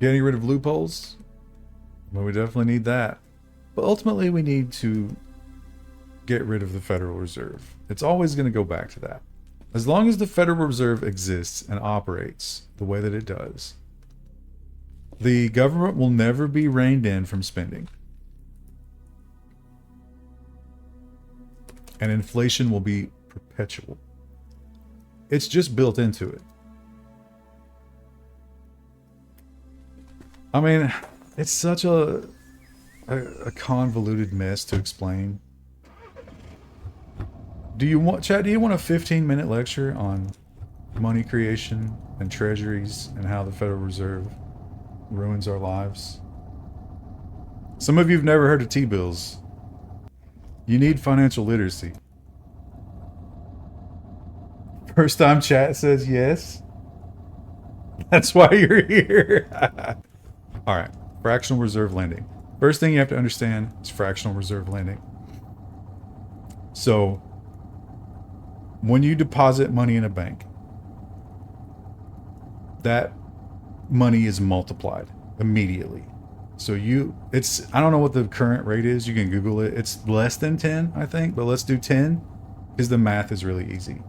Getting rid of loopholes? Well, we definitely need that. But ultimately, we need to get rid of the Federal Reserve. It's always going to go back to that. As long as the Federal Reserve exists and operates the way that it does, the government will never be reined in from spending. And inflation will be perpetual. It's just built into it. I mean, it's such a convoluted mess to explain. Do you want, Chad, do you want a 15-minute lecture on money creation and treasuries and how the Federal Reserve ruins our lives? Some of you have never heard of T-bills. You need financial literacy. First time chat says yes. That's why you're here. All right, fractional reserve lending. First thing you have to understand is fractional reserve lending. So, when you deposit money in a bank, that money is multiplied immediately. So I don't know what the current rate is. You can Google it. It's less than 10, I think, but let's do 10 because the math is really easy.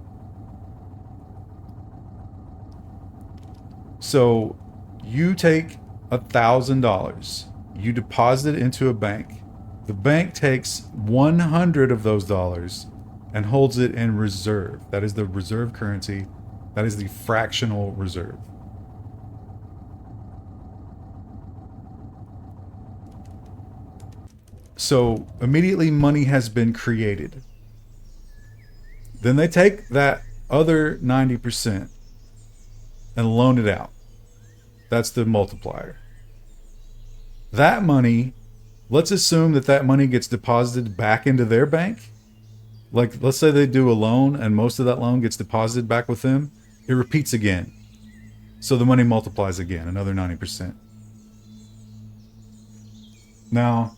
So you take $1,000, you deposit it into a bank. The bank takes 100 of those dollars and holds it in reserve. That is the reserve currency. That is the fractional reserve. So immediately money has been created. Then they take that other 90% and loan it out. That's the multiplier. That money, let's assume that money gets deposited back into their bank. Like, let's say they do a loan and most of that loan gets deposited back with them. It repeats again. So the money multiplies again, another 90%. Now,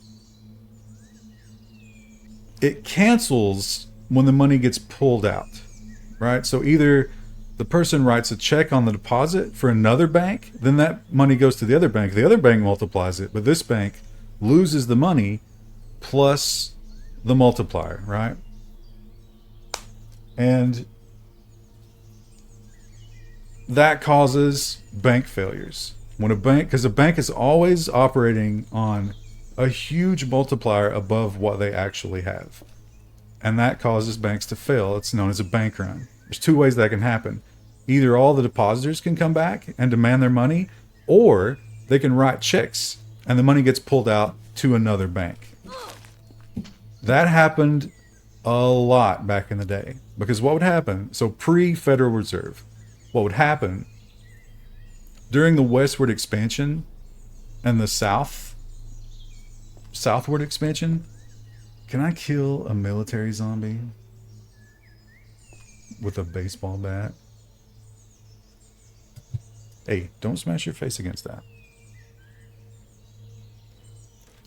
it cancels when the money gets pulled out, right? So either the person writes a check on the deposit for another bank, then that money goes to the other bank multiplies it, but this bank loses the money plus the multiplier, right? And that causes bank failures. Because a bank is always operating on a huge multiplier above what they actually have. And that causes banks to fail. It's known as a bank run. There's two ways that can happen. Either all the depositors can come back and demand their money, or they can write checks and the money gets pulled out to another bank. That happened a lot back in the day. Because what would happen, so pre-Federal Reserve, what would happen during the westward expansion and the southward expansion? Can I kill a military zombie with a baseball bat? Hey, don't smash your face against that.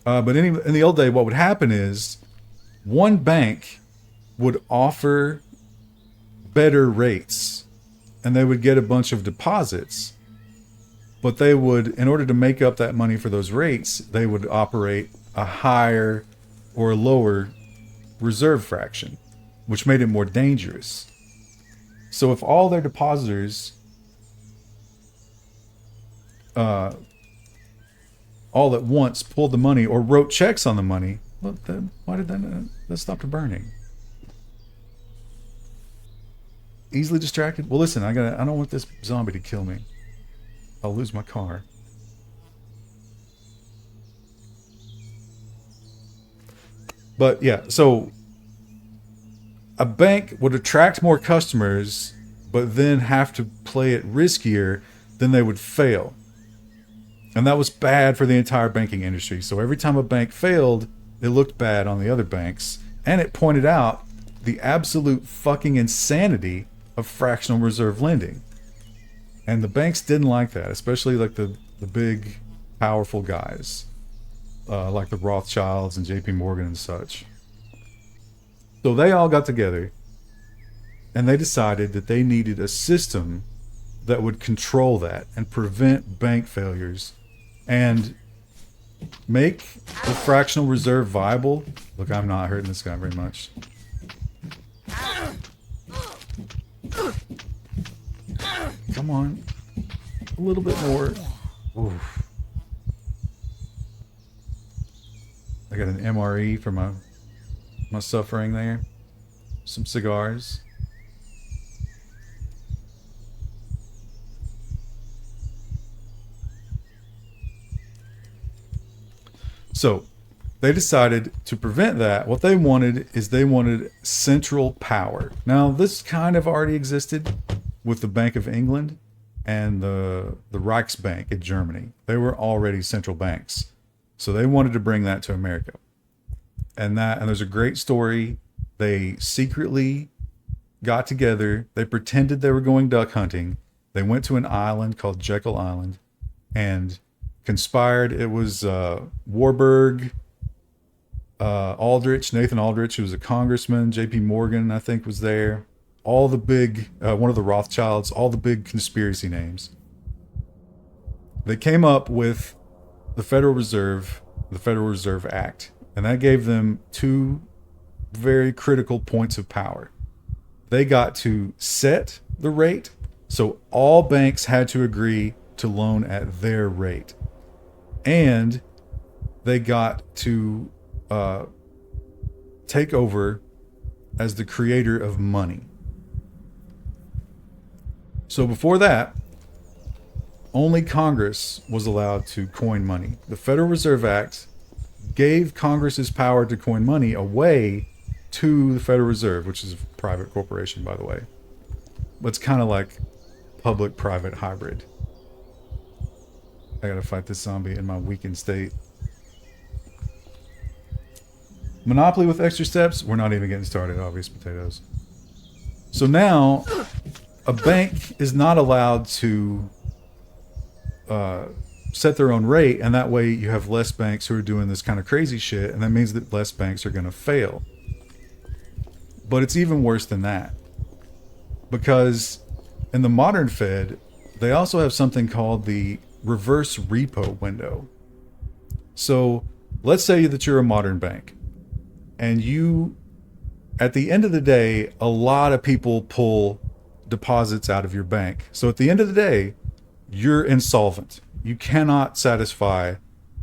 But in the old day, what would happen is one bank would offer better rates and they would get a bunch of deposits, but they would, in order to make up that money for those rates, they would operate a higher or a lower reserve fraction, which made it more dangerous. So if all their depositors all at once pulled the money or wrote checks on the money, well, then why did that stop the burning? Easily distracted? Well, listen, I don't want this zombie to kill me. I'll lose my car. But yeah, so a bank would attract more customers, but then have to play it riskier, then they would fail. And that was bad for the entire banking industry. So every time a bank failed, it looked bad on the other banks. And it pointed out the absolute fucking insanity of fractional reserve lending. And the banks didn't like that, especially like the big, powerful guys. Like the Rothschilds and JP Morgan and such. So they all got together and they decided that they needed a system that would control that and prevent bank failures and make the fractional reserve viable. Look, I'm not hurting this guy very much. Come on. A little bit more. Oof. I got an MRE for my suffering there. Some cigars. So they decided to prevent that. What they wanted is they wanted central power. Now, this kind of already existed with the Bank of England and the Reichsbank in Germany. They were already central banks. So they wanted to bring that to America. And there's a great story. They secretly got together. They pretended they were going duck hunting. They went to an island called Jekyll Island and conspired. It was Warburg, Aldrich, Nathan Aldrich, who was a congressman, J.P. Morgan, I think, was there. All the big, one of the Rothschilds, all the big conspiracy names. They came up with the Federal Reserve Act, and that gave them two very critical points of power. They got to set the rate, so all banks had to agree to loan at their rate. And they got to take over as the creator of money. So before that, only Congress was allowed to coin money. The Federal Reserve Act gave Congress's power to coin money away to the Federal Reserve, which is a private corporation, by the way. But it's kind of like public-private hybrid. I gotta fight this zombie in my weakened state. Monopoly with extra steps? We're not even getting started, obvious potatoes. So now, a bank is not allowed to set their own rate, and that way you have less banks who are doing this kind of crazy shit, and that means that less banks are gonna fail. But it's even worse than that. Because in the modern Fed, they also have something called the reverse repo window. So let's say that you're a modern bank, and you, at the end of the day, a lot of people pull deposits out of your bank. So at the end of the day, you're insolvent. You cannot satisfy,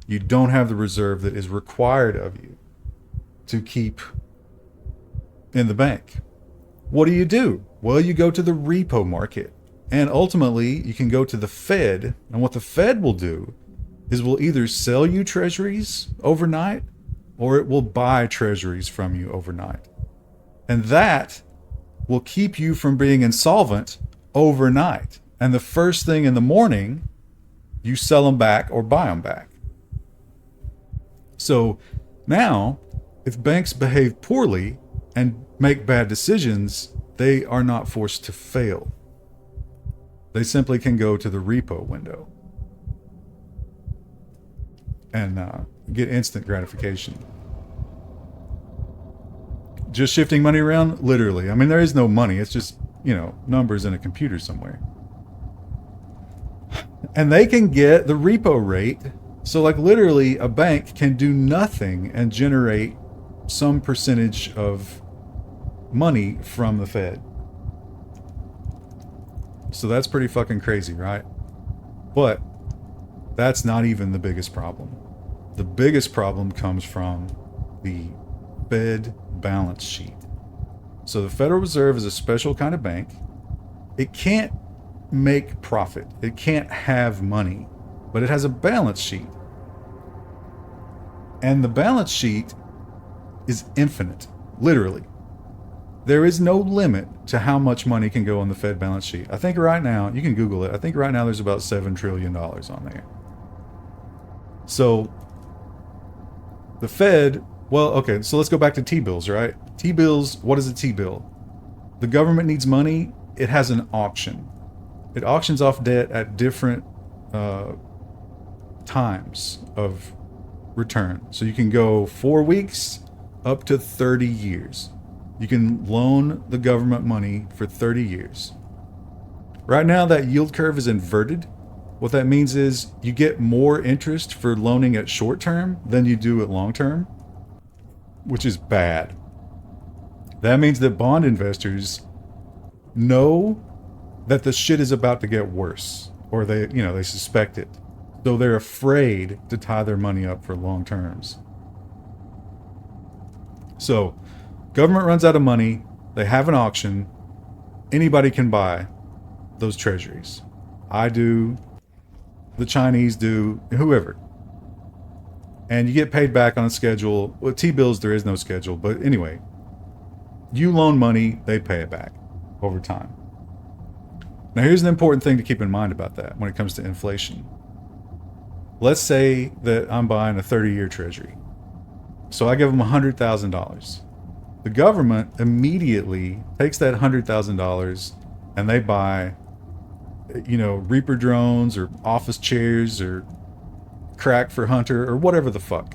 you don't have the reserve that is required of you to keep in the bank. What do? Well, you go to the repo market. And ultimately, you can go to the Fed. And what the Fed will do is will either sell you treasuries overnight, or it will buy treasuries from you overnight. And that will keep you from being insolvent overnight. And the first thing in the morning, you sell them back or buy them back. So now, if banks behave poorly and make bad decisions, they are not forced to fail. They simply can go to the repo window and get instant gratification. Just shifting money around? Literally. I mean, there is no money. It's just, numbers in a computer somewhere. And they can get the repo rate. So like literally a bank can do nothing and generate some percentage of money from the Fed. So that's pretty fucking crazy, right? But that's not even the biggest problem. The biggest problem comes from the Fed balance sheet. So the Federal Reserve is a special kind of bank. It can't make profit. It can't have money, but it has a balance sheet. And the balance sheet is infinite, literally. There is no limit to how much money can go on the Fed balance sheet. I think right now, you can Google it, I think right now there's about $7 trillion on there. So, the Fed, well, okay, so let's go back to T-bills, right? T-bills, what is a T-bill? The government needs money, it has an auction. It auctions off debt at different times of return. So you can go 4 weeks up to 30 years. You can loan the government money for 30 years. Right now, that yield curve is inverted. What that means is you get more interest for loaning at short term than you do at long term, which is bad. That means that bond investors know that the shit is about to get worse, or they suspect it. So they're afraid to tie their money up for long terms. So government runs out of money, they have an auction, anybody can buy those treasuries. I do, the Chinese do, whoever. And you get paid back on a schedule. With T-bills, there is no schedule. But anyway, you loan money, they pay it back over time. Now, here's an important thing to keep in mind about that when it comes to inflation. Let's say that I'm buying a 30-year treasury. So I give them $100,000. The government immediately takes that $100,000 and they buy, Reaper drones or office chairs or crack for Hunter or whatever the fuck.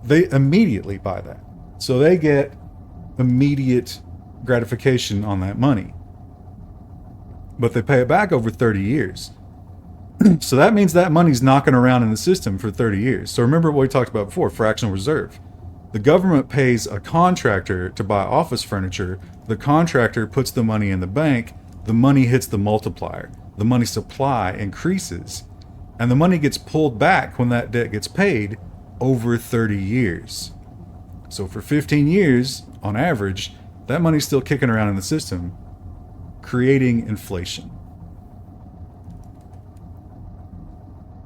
They immediately buy that. So they get immediate gratification on that money. But they pay it back over 30 years. So that means that money's knocking around in the system for 30 years. So remember what we talked about before, fractional reserve. The government pays a contractor to buy office furniture. The contractor puts the money in the bank. The money hits the multiplier. The money supply increases. And the money gets pulled back when that debt gets paid over 30 years. So for 15 years, on average, that money's still kicking around in the system, creating inflation.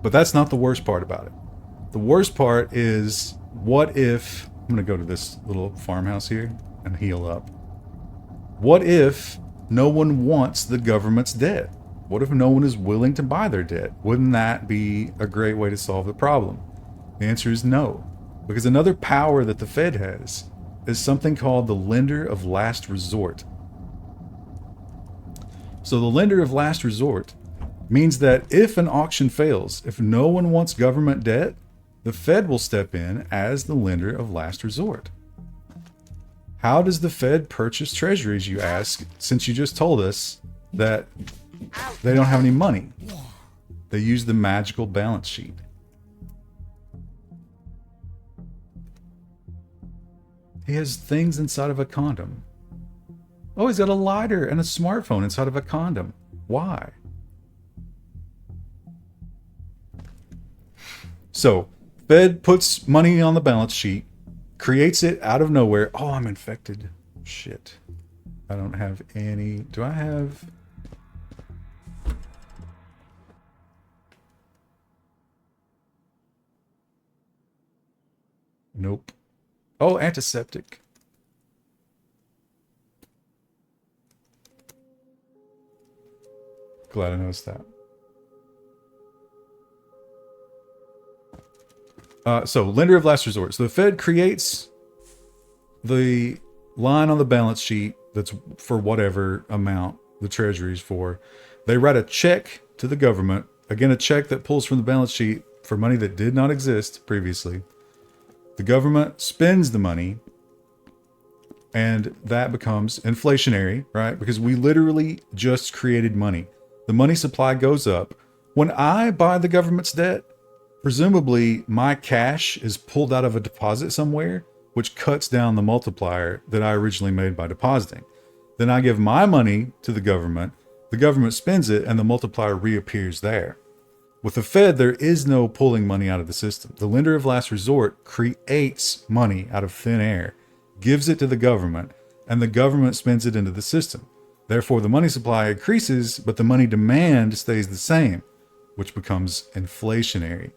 But that's not the worst part about it. The worst part is, what if, I'm going to go to this little farmhouse here and heal up. What if no one wants the government's debt? What if no one is willing to buy their debt? Wouldn't that be a great way to solve the problem? The answer is no. Because another power that the Fed has is something called the lender of last resort. So the lender of last resort means that if an auction fails, if no one wants government debt, the Fed will step in as the lender of last resort. How does the Fed purchase treasuries, you ask, since you just told us that they don't have any money? They use the magical balance sheet. He has things inside of a condom. Oh, he's got a lighter and a smartphone inside of a condom. Why? So, Fed puts money on the balance sheet, creates it out of nowhere. Oh, I'm infected. Shit. I don't have any. Do I have... Nope. Oh, antiseptic. Glad I noticed that. So, lender of last resort. So the Fed creates the line on the balance sheet that's for whatever amount the treasury is for. They write a check to the government. Again, a check that pulls from the balance sheet for money that did not exist previously. The government spends the money, and that becomes inflationary, right? Because we literally just created money. The money supply goes up. When I buy the government's debt, presumably my cash is pulled out of a deposit somewhere, which cuts down the multiplier that I originally made by depositing. Then I give my money to the government spends it, and the multiplier reappears there. With the Fed, there is no pulling money out of the system. The lender of last resort creates money out of thin air, gives it to the government, and the government spends it into the system. Therefore, the money supply increases, but the money demand stays the same, which becomes inflationary.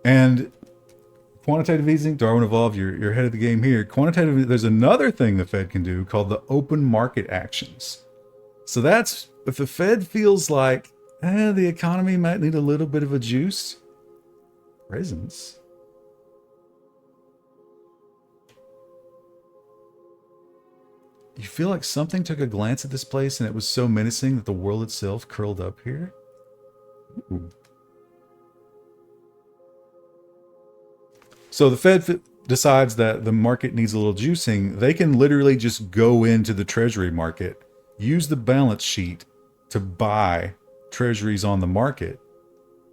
And quantitative easing, Darwin Evolved, you're ahead of the game here. Quantitative, there's another thing the Fed can do called the open market actions. So that's, if the Fed feels like, the economy might need a little bit of a juice, presents. You feel like something took a glance at this place and it was so menacing that the world itself curled up here? Ooh. So the Fed decides that the market needs a little juicing. They can literally just go into the treasury market, use the balance sheet, to buy treasuries on the market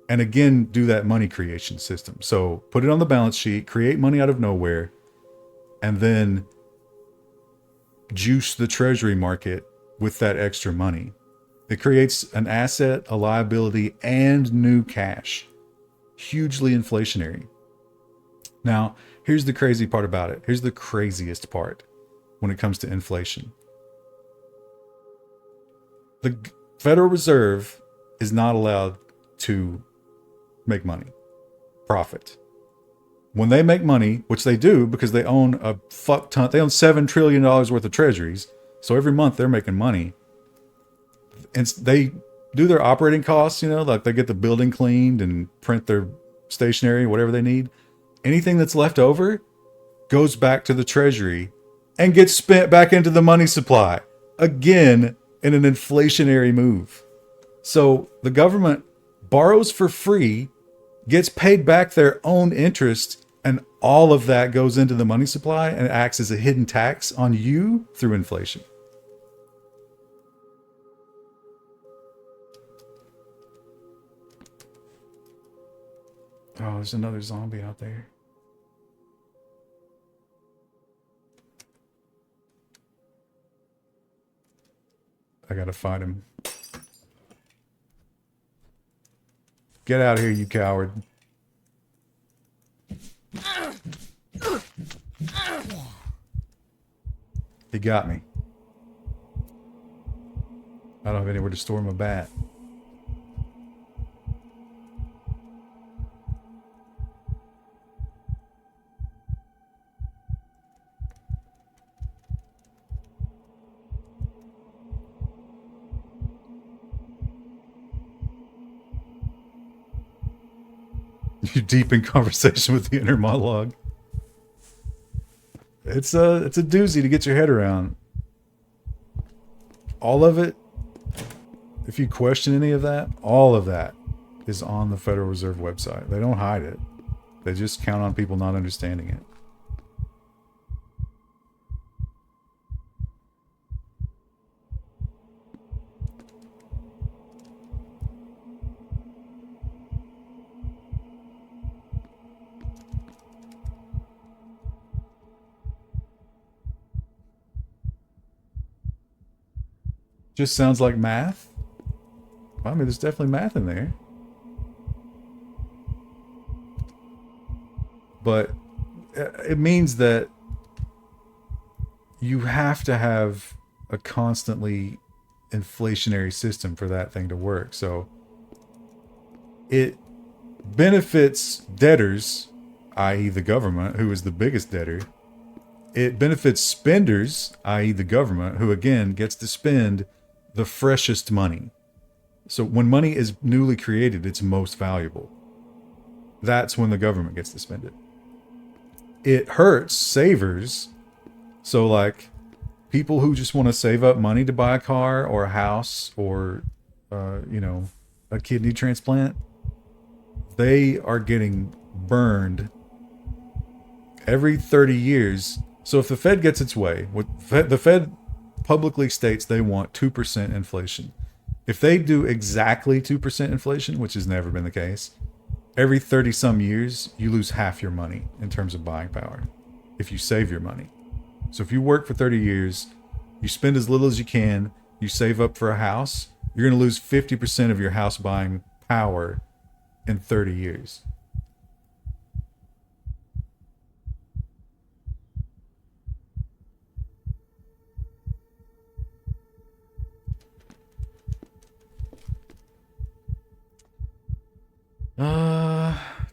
and again do that money creation system. So put it on the balance sheet, create money out of nowhere, and then juice the treasury market with that extra money. It creates an asset, a liability, and new cash. Hugely inflationary. Now, here's the crazy part about it. Here's the craziest part when it comes to inflation. The Federal Reserve is not allowed to make money, profit. When they make money, which they do because they own a fuck ton, they own $7 trillion worth of treasuries. So every month they're making money. And they do their operating costs, like they get the building cleaned and print their stationery, whatever they need. Anything that's left over goes back to the treasury and gets spent back into the money supply. Again, in an inflationary move. So the government borrows for free, gets paid back their own interest, and all of that goes into the money supply and acts as a hidden tax on you through inflation. Oh, there's another zombie out there. I gotta fight him. Get out of here, you coward. He got me. I don't have anywhere to store my bat. You're deep in conversation with the inner monologue. It's a doozy to get your head around. All of it, if you question any of that, all of that is on the Federal Reserve website. They don't hide it. They just count on people not understanding it. Just sounds like math. I mean, there's definitely math in there. But it means that you have to have a constantly inflationary system for that thing to work. So it benefits debtors, i.e. the government, who is the biggest debtor. It benefits spenders, i.e. the government, who again gets to spend the freshest money. So when money is newly created, it's most valuable. That's when the government gets to spend it. It hurts savers. So like people who just want to save up money to buy a car or a house or, a kidney transplant, they are getting burned every 30 years. So if the Fed gets its way, the Fed publicly states they want 2% inflation. If they do exactly 2% inflation, which has never been the case, every 30 some years, you lose half your money in terms of buying power if you save your money. So if you work for 30 years, you spend as little as you can, you save up for a house, you're going to lose 50% of your house buying power in 30 years.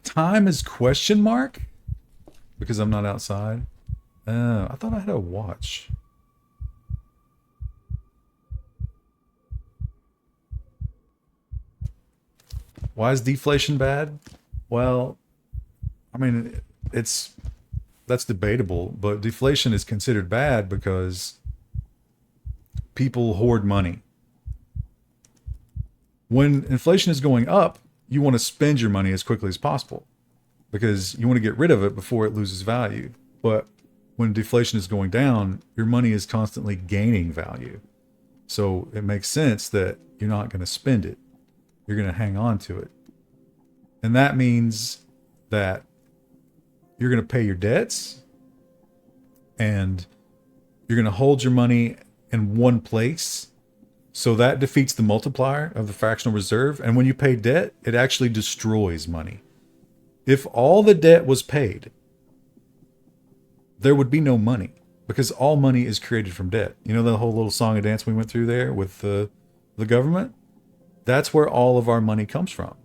Time is question mark? Because I'm not outside. I thought I had a watch. Why is deflation bad? Well, I mean, that's debatable, but deflation is considered bad because people hoard money. When inflation is going up, you want to spend your money as quickly as possible because you want to get rid of it before it loses value. But when deflation is going down, your money is constantly gaining value. So it makes sense that you're not going to spend it. You're going to hang on to it. And that means that you're going to pay your debts and you're going to hold your money in one place. So that defeats the multiplier of the fractional reserve. And when you pay debt, it actually destroys money. If all the debt was paid, there would be no money because all money is created from debt. You know the whole little song and dance we went through there with the government? That's where all of our money comes from.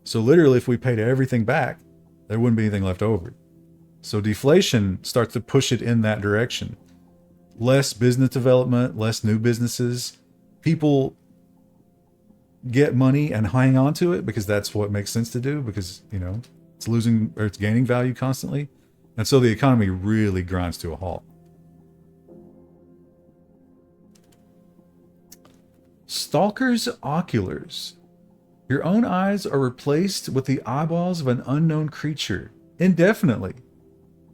So literally, if we paid everything back, there wouldn't be anything left over. So deflation starts to push it in that direction. Less business development, less new businesses. People get money and hang on to it because that's what makes sense to do because, you know, it's losing or it's gaining value constantly. And so the economy really grinds to a halt. Stalker's oculars. Your own eyes are replaced with the eyeballs of an unknown creature indefinitely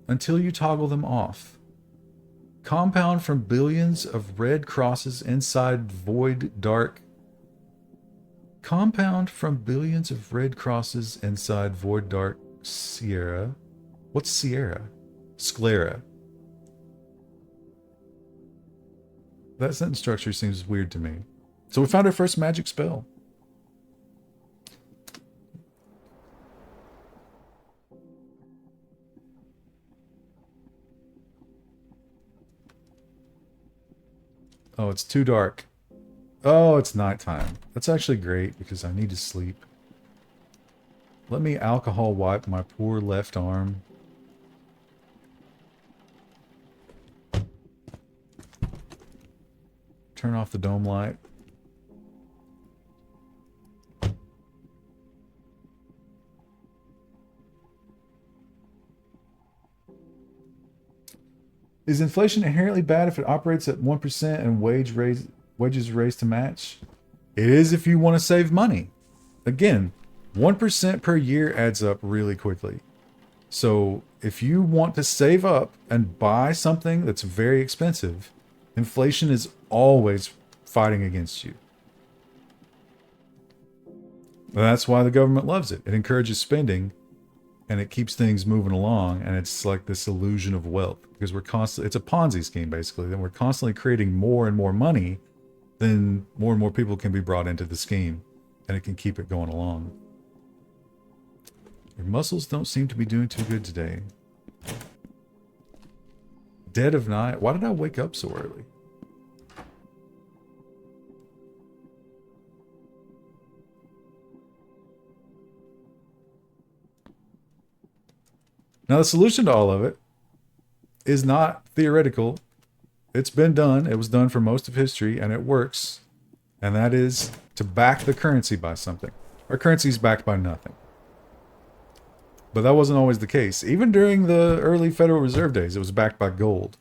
until you toggle them off. Compound from billions of red crosses inside void dark. Compound from billions of red crosses inside void dark Sierra. What's Sierra? Sclera. That sentence structure seems weird to me. So we found our first magic spell. Oh, it's too dark. Oh, it's nighttime. That's actually great because I need to sleep. Let me alcohol wipe my poor left arm. Turn off the dome light. Is inflation inherently bad if it operates at 1% and wages raised to match? It is if you want to save money. Again, 1% per year adds up really quickly. So if you want to save up and buy something that's very expensive, inflation is always fighting against you. And that's why the government loves it. It encourages spending and it keeps things moving along, and it's like this illusion of wealth because we're constantly, it's a Ponzi scheme basically, then we're constantly creating more and more money, then more and more people can be brought into the scheme and it can keep it going along. Your muscles don't seem to be doing too good today. Dead of night. Why did I wake up so early? Now, the solution to all of it is not theoretical. It's been done. It was done for most of history, and it works. And that is to back the currency by something. Our currency is backed by nothing. But that wasn't always the case. Even during the early Federal Reserve days, it was backed by gold.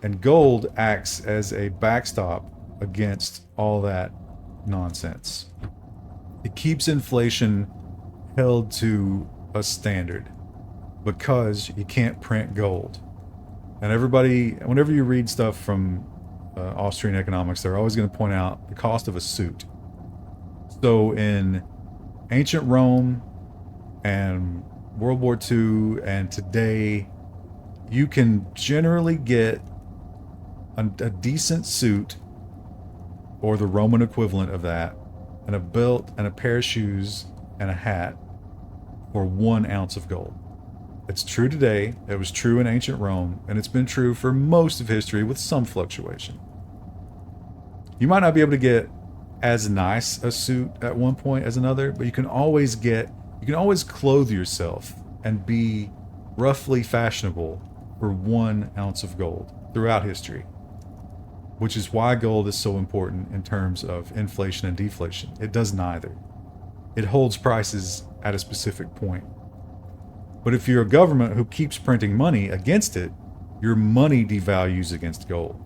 And gold acts as a backstop against all that nonsense. It keeps inflation held to a standard because you can't print gold. And everybody, whenever you read stuff from Austrian economics, they're always going to point out the cost of a suit. So in ancient Rome and World War II and today, you can generally get a decent suit or the Roman equivalent of that and a belt and a pair of shoes and a hat for 1 ounce of gold. It's true today, it was true in ancient Rome, and it's been true for most of history with some fluctuation. You might not be able to get as nice a suit at one point as another, but you can always clothe yourself and be roughly fashionable for 1 ounce of gold throughout history. Which is why gold is so important in terms of inflation and deflation. It does neither. It holds prices at a specific point. But if you're a government who keeps printing money against it, your money devalues against gold.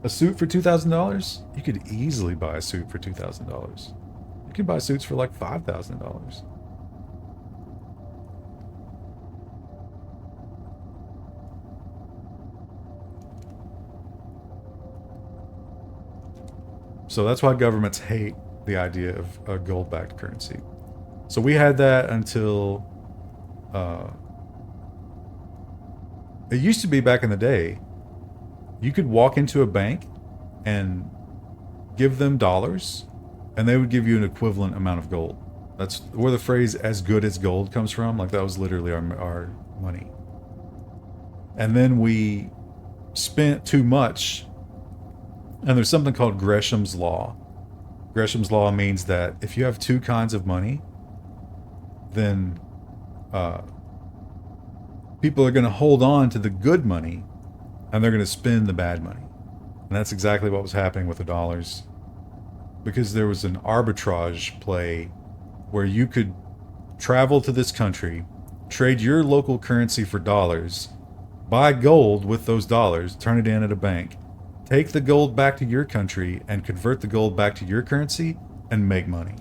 A suit for $2,000? You could easily buy a suit for $2,000. You can buy suits for like $5,000. So that's why governments hate the idea of a gold-backed currency. So we had that until uh, it used to be back in the day. You could walk into a bank and give them dollars, and they would give you an equivalent amount of gold. That's where the phrase "as good as gold" comes from. Like that was literally our money. And then we spent too much, and there's something called Gresham's Law. Gresham's Law means that if you have two kinds of money, then uh, people are going to hold on to the good money, and they're going to spend the bad money. And that's exactly what was happening with the dollars, because there was an arbitrage play where you could travel to this country, trade your local currency for dollars, buy gold with those dollars, turn it in at a bank, take the gold back to your country and convert the gold back to your currency and make money.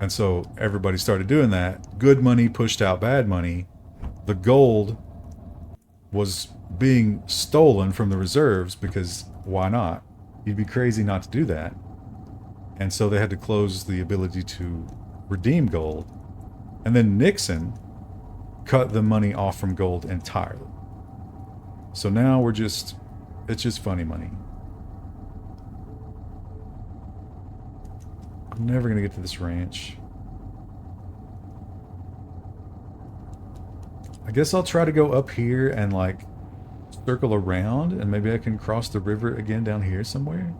And so everybody started doing that. Good money pushed out bad money. The gold was being stolen from the reserves because why not? You'd be crazy not to do that. And so they had to close the ability to redeem gold. And then Nixon cut the money off from gold entirely. So now it's just funny money. I'm never going to get to this ranch. I guess I'll try to go up here and like circle around, and maybe I can cross the river again down here somewhere.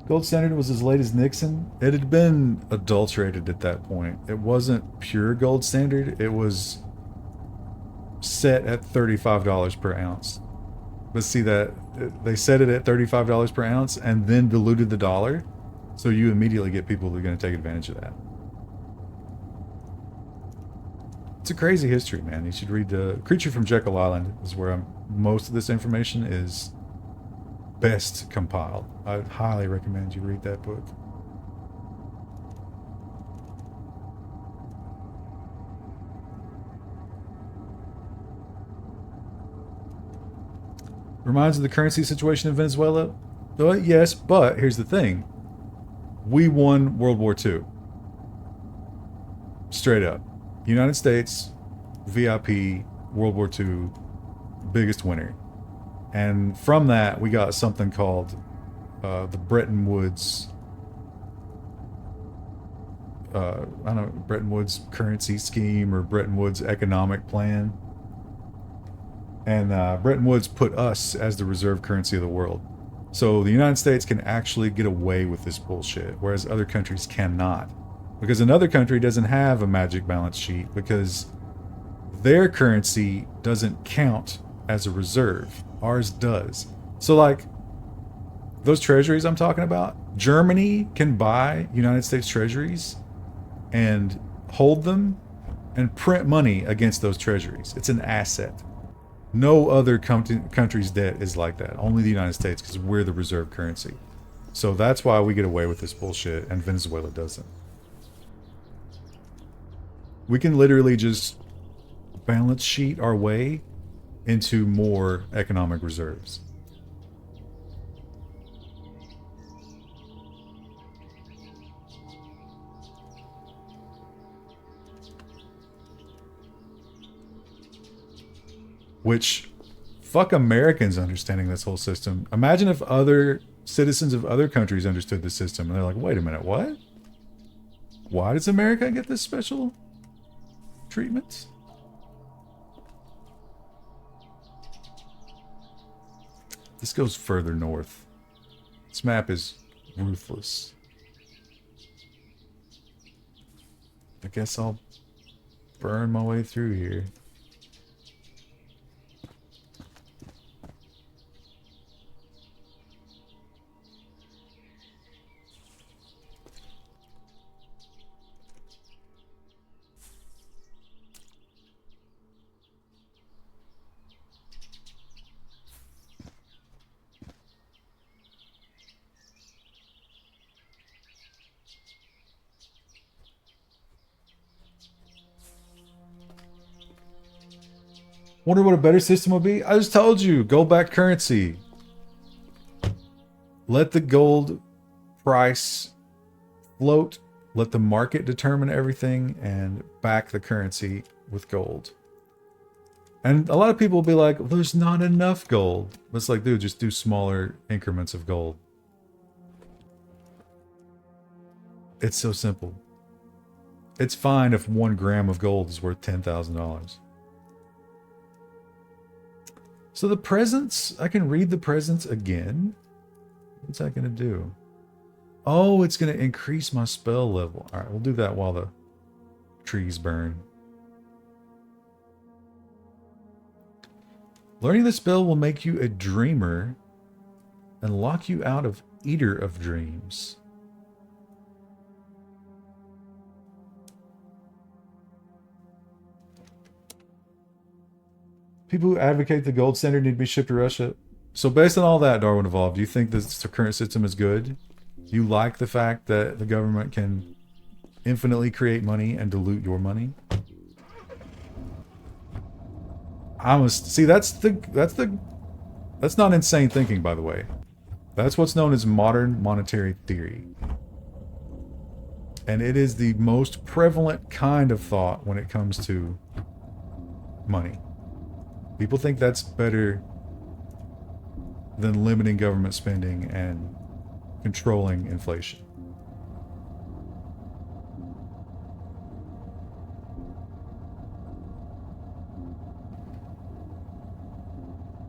Gold standard was as late as Nixon. It had been adulterated at that point. It wasn't pure gold standard. It was set at $35 per ounce. But see that they set it at $35 per ounce and then diluted the dollar. So you immediately get people who are going to take advantage of that. It's a crazy history, man. You should read the Creature from Jekyll Island is where most of this information is best compiled. I highly recommend you read that book. Reminds of the currency situation in Venezuela? Yes, but here's the thing. We won World War II. Straight up. United States, VIP, World War II, biggest winner. And from that, we got something called the Bretton Woods, I don't know, Bretton Woods currency scheme or Bretton Woods economic plan. And Bretton Woods put us as the reserve currency of the world. So the United States can actually get away with this bullshit, whereas other countries cannot. Because another country doesn't have a magic balance sheet because their currency doesn't count as a reserve. Ours does. So like those treasuries I'm talking about, Germany can buy United States treasuries and hold them and print money against those treasuries. It's an asset. No other country's debt is like that. Only the United States, because we're the reserve currency. So that's why we get away with this bullshit and Venezuela doesn't. We can literally just balance sheet our way into more economic reserves. Which, fuck Americans understanding this whole system. Imagine if other citizens of other countries understood the system and they're like, wait a minute, what? Why does America get this special treatment? This goes further north. This map is ruthless. I guess I'll burn my way through here. Wonder what a better system would be? I just told you, gold-backed currency. Let the gold price float. Let the market determine everything and back the currency with gold. And a lot of people will be like, well, there's not enough gold. But it's like, dude, just do smaller increments of gold. It's so simple. It's fine if 1 gram of gold is worth $10,000. So the presents, I can read the presents again. What's that going to do? Oh, it's going to increase my spell level. All right, we'll do that while the trees burn. Learning the spell will make you a dreamer and lock you out of Eater of Dreams. People who advocate the gold standard need to be shipped to Russia. So based on all that, Darwin Evolved, do you think this current system is good? Do you like the fact that the government can infinitely create money and dilute your money? See, that's not insane thinking, by the way. That's what's known as modern monetary theory. And it is the most prevalent kind of thought when it comes to money. People think that's better than limiting government spending and controlling inflation.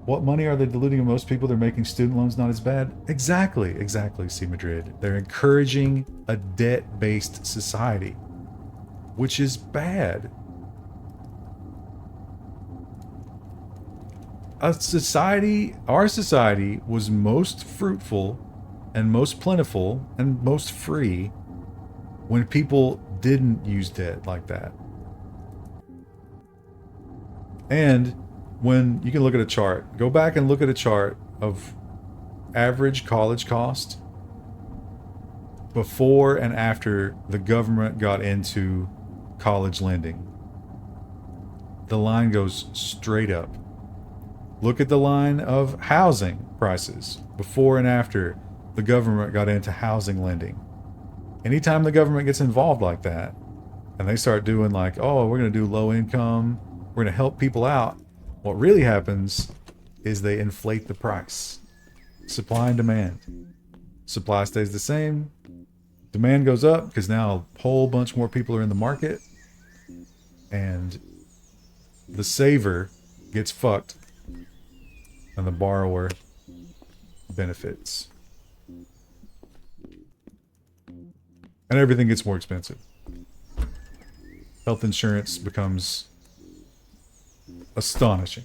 What money are they diluting in most people? They're making student loans not as bad. Exactly, C. Madrid. They're encouraging a debt-based society, which is bad. Our society was most fruitful and most plentiful and most free when people didn't use debt like that. And when you can look at a chart, go back and look at a chart of average college cost before and after the government got into college lending. The line goes straight up. Look at the line of housing prices before and after the government got into housing lending. Anytime the government gets involved like that, and they start doing like, oh, we're going to do low income, we're going to help people out, what really happens is they inflate the price. Supply and demand. Supply stays the same. Demand goes up because now a whole bunch more people are in the market. And the saver gets fucked. And the borrower benefits. And everything gets more expensive. Health insurance becomes astonishing.